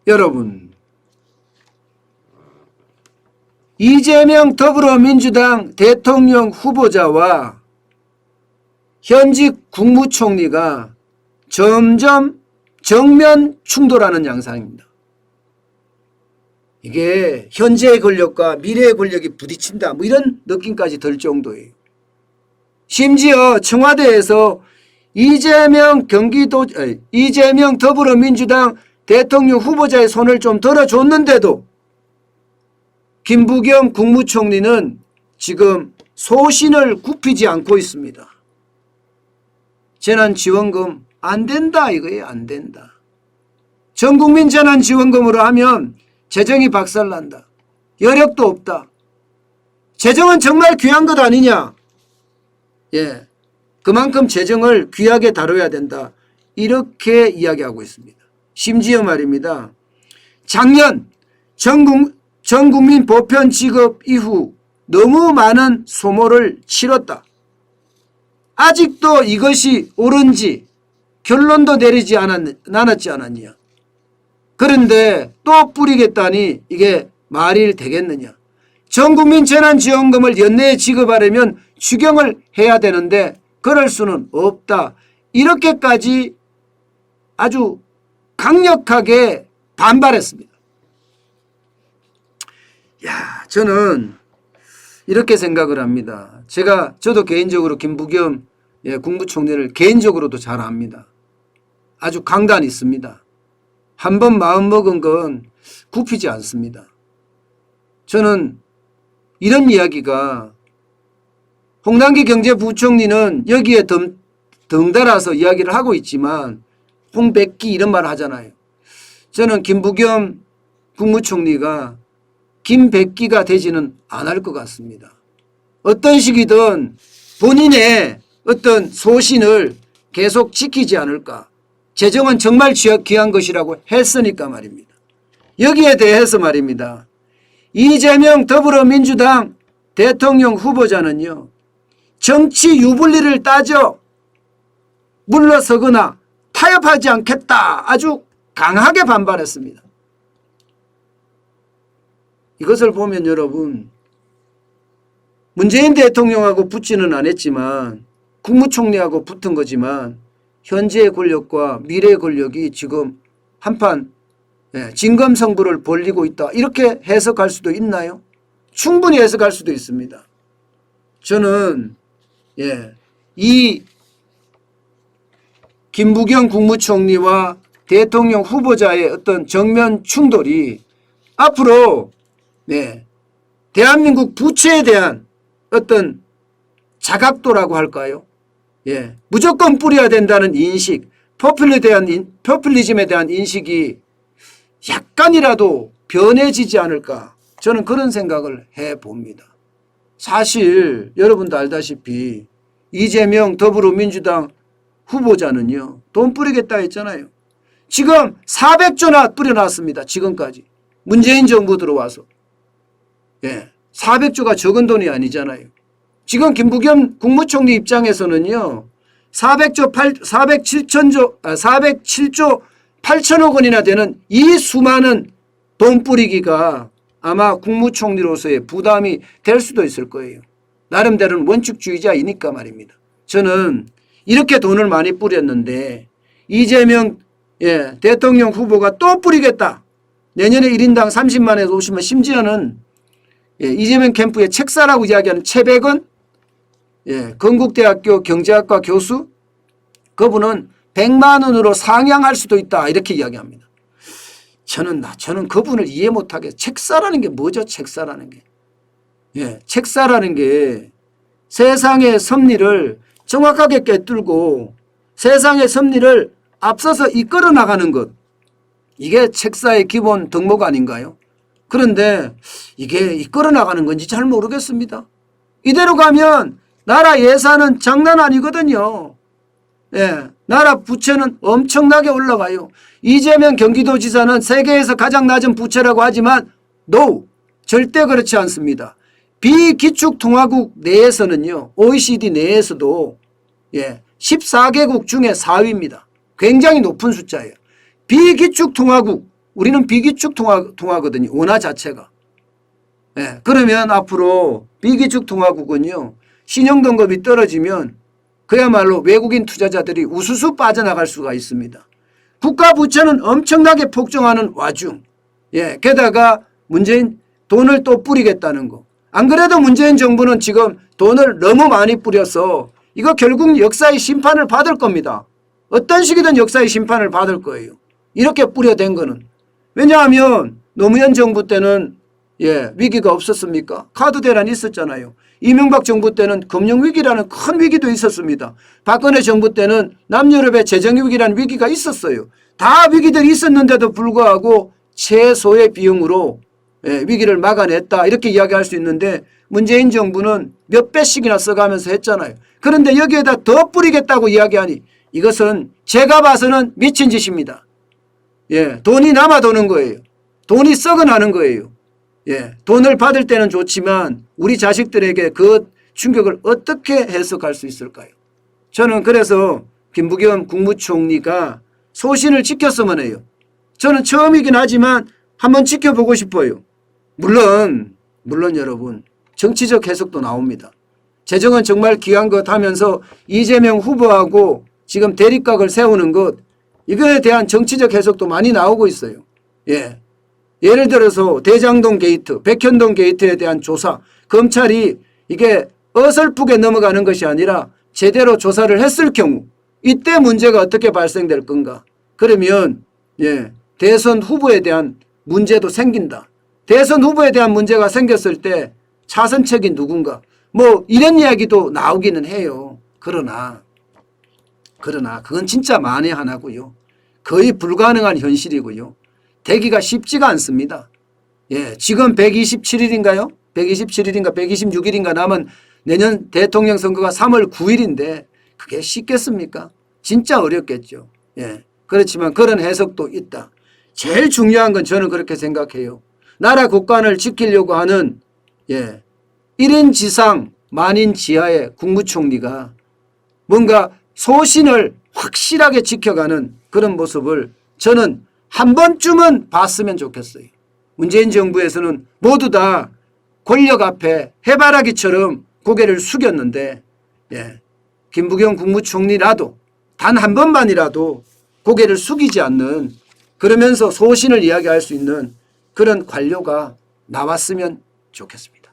여러분, 이재명 더불어민주당 대통령 후보자와 현직 국무총리가 점점 정면 충돌하는 양상입니다. 이게 현재의 권력과 미래의 권력이 부딪힌다 뭐 이런 느낌까지 들 정도예요. 심지어 청와대에서 이재명 더불어민주당 대통령 후보자의 손을 좀 들어줬는데도 김부겸 국무총리는 지금 소신을 굽히지 않고 있습니다. 재난지원금 안 된다 이거예요. 안 된다. 전국민 재난지원금으로 하면 재정이 박살난다. 여력도 없다. 재정은 정말 귀한 것 아니냐. 예, 그만큼 재정을 귀하게 다뤄야 된다. 이렇게 이야기하고 있습니다. 심지어 말입니다. 작년 전국민 보편 지급 이후 너무 많은 소모를 치렀다. 아직도 이것이 옳은지 결론도 내리지 않았지 않았냐. 그런데 또 뿌리겠다니 이게 말이 되겠느냐. 전국민 재난지원금을 연내에 지급하려면 추경을 해야 되는데 그럴 수는 없다. 이렇게까지 아주 강력하게 반발했습니다. 저는 이렇게 생각을 합니다. 저도 개인적으로 김부겸 국무총리를 개인적으로도 잘 압니다. 아주 강단 있습니다. 한번 마음먹은 건 굽히지 않습니다. 저는 이런 이야기가 홍남기 경제부총리는 여기에 덩달아서 이야기를 하고 있지만 홍백기 이런 말 하잖아요. 저는 김부겸 국무총리가 김백기가 되지는 않을 것 같습니다. 어떤 식이든 본인의 어떤 소신을 계속 지키지 않을까. 재정은 정말 귀한 것이라고 했으니까 말입니다. 여기에 대해서 말입니다. 이재명 더불어민주당 대통령 후보자는요. 정치 유불리를 따져 물러서거나 타협하지 않겠다. 아주 강하게 반발했습니다. 이것을 보면 여러분 문재인 대통령하고 붙지는 않았지만 국무총리하고 붙은 거지만 현재의 권력과 미래의 권력이 지금 한판 진검승부를 벌이고 있다. 이렇게 해석할 수도 있나요? 충분히 해석할 수도 있습니다. 저는 이 김부겸 국무총리와 대통령 후보자의 어떤 정면 충돌이 앞으로 대한민국 부채에 대한 어떤 자각도라고 할까요? 무조건 뿌려야 된다는 인식, 포퓰리즘에 대한 인식이 약간이라도 변해지지 않을까 저는 그런 생각을 해봅니다. 사실 여러분도 알다시피 이재명 더불어민주당 후보자는요. 돈 뿌리겠다 했잖아요. 지금 400조나 뿌려놨습니다. 지금까지. 문재인 정부 들어와서. 400조가 적은 돈이 아니잖아요. 지금 김부겸 국무총리 입장에서는요. 407조 8천억 원이나 되는 이 수많은 돈 뿌리기가 아마 국무총리로서의 부담이 될 수도 있을 거예요. 나름대로는 원칙주의자이니까 말입니다. 저는 이렇게 돈을 많이 뿌렸는데 이재명 대통령 후보가 또 뿌리겠다. 내년에 1인당 30만에서 50만 심지어는 이재명 캠프에 책사라고 이야기하는 최백은 건국대학교 경제학과 교수 그분은 100만 원으로 상향할 수도 있다 이렇게 이야기합니다. 저는 그분을 이해 못하게 책사라는 게 뭐죠? 책사라는 게. 책사라는 게 세상의 섭리를 정확하게 꿰뚫고 세상의 섭리를 앞서서 이끌어 나가는 것. 이게 책사의 기본 덕목 아닌가요? 그런데 이게 이끌어 나가는 건지 잘 모르겠습니다. 이대로 가면 나라 예산은 장난 아니거든요. 나라 부채는 엄청나게 올라가요. 이재명 경기도지사는 세계에서 가장 낮은 부채라고 하지만 no, 절대 그렇지 않습니다. 비기축통화국 내에서는요. OECD 내에서도 14개국 중에 4위입니다. 굉장히 높은 숫자예요. 비기축통화국 우리는 비기축 통화거든요. 원화 자체가. 예, 그러면 앞으로 비기축 통화국은요. 신용등급이 떨어지면 그야말로 외국인 투자자들이 우수수 빠져나갈 수가 있습니다. 국가 부채는 엄청나게 폭증하는 와중 게다가 문재인 돈을 또 뿌리겠다는 거. 안 그래도 문재인 정부는 지금 돈을 너무 많이 뿌려서 이거 결국 역사의 심판을 받을 겁니다. 어떤 식이든 역사의 심판을 받을 거예요. 이렇게 뿌려댄 거는. 왜냐하면 노무현 정부 때는 위기가 없었습니까? 카드 대란이 있었잖아요. 이명박 정부 때는 금융위기라는 큰 위기도 있었습니다. 박근혜 정부 때는 남유럽의 재정위기라는 위기가 있었어요. 다 위기들이 있었는데도 불구하고 최소의 비용으로 위기를 막아냈다 이렇게 이야기할 수 있는데 문재인 정부는 몇 배씩이나 써가면서 했잖아요. 그런데 여기에다 더 뿌리겠다고 이야기하니 이것은 제가 봐서는 미친 짓입니다. 돈이 남아 도는 거예요. 돈이 썩어나는 거예요. 돈을 받을 때는 좋지만 우리 자식들에게 그 충격을 어떻게 해석할 수 있을까요? 저는 그래서 김부겸 국무총리가 소신을 지켰으면 해요. 저는 처음이긴 하지만 한번 지켜보고 싶어요. 물론 여러분 정치적 해석도 나옵니다. 재정은 정말 귀한 것 하면서 이재명 후보하고 지금 대립각을 세우는 것 이거에 대한 정치적 해석도 많이 나오고 있어요. 예를 들어서 대장동 게이트, 백현동 게이트에 대한 조사, 검찰이 이게 어설프게 넘어가는 것이 아니라 제대로 조사를 했을 경우 이때 문제가 어떻게 발생될 건가. 그러면 대선 후보에 대한 문제도 생긴다. 대선 후보에 대한 문제가 생겼을 때 차선책이 누군가 뭐 이런 이야기도 나오기는 해요. 그러나 그건 진짜 만에 하나고요. 거의 불가능한 현실이고요. 되기가 쉽지가 않습니다. 지금 127일인가요? 127일인가 126일인가 남은 내년 대통령 선거가 3월 9일인데 그게 쉽겠습니까? 진짜 어렵겠죠. 그렇지만 그런 해석도 있다. 제일 중요한 건 저는 그렇게 생각해요. 나라 국간을 지키려고 하는 1인 지상 만인 지하의 국무총리가 뭔가 소신을 확실하게 지켜가는 그런 모습을 저는 한 번쯤은 봤으면 좋겠어요. 문재인 정부에서는 모두 다 권력 앞에 해바라기처럼 고개를 숙였는데 김부겸 국무총리라도 단 한 번만이라도 고개를 숙이지 않는 그러면서 소신을 이야기할 수 있는 그런 관료가 나왔으면 좋겠습니다.